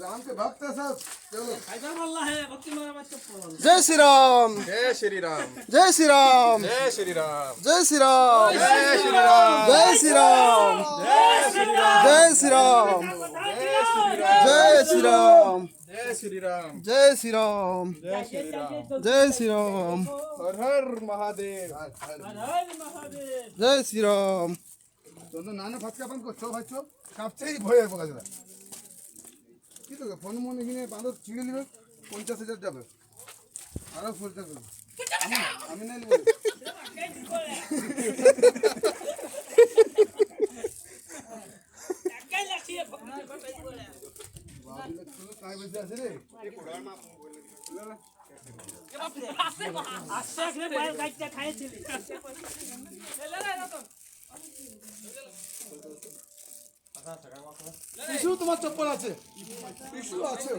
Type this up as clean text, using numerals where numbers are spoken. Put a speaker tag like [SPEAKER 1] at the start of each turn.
[SPEAKER 1] राम के भक्त है सब। चलो
[SPEAKER 2] जय श्री राम
[SPEAKER 3] जय श्री राम
[SPEAKER 2] जय श्री राम
[SPEAKER 3] जय श्री राम
[SPEAKER 2] जय श्री राम
[SPEAKER 3] जय श्री राम
[SPEAKER 2] जय श्री राम
[SPEAKER 3] जय श्री राम
[SPEAKER 2] जय श्री राम
[SPEAKER 3] जय श्री राम
[SPEAKER 2] जय श्री राम
[SPEAKER 3] जय श्री राम
[SPEAKER 2] जय श्री राम
[SPEAKER 3] हर हर महादेव
[SPEAKER 2] जय श्री राम
[SPEAKER 1] তোদের নানা ফাটকা পান করছো ভাইছো কাঁপছেই ভয়ে পোকা দিলা কি তো ফোন মনে কিনে বাঁধর ছিঁড়ে নিবে 50,000 যাবে আরো 50 করবে আমি নাই নেব বাবুলে তুই কাই বসে আছে রে এই কোড়ার মা
[SPEAKER 2] টিস্যু তোমার চপ্পল আছে টিস্যু আছে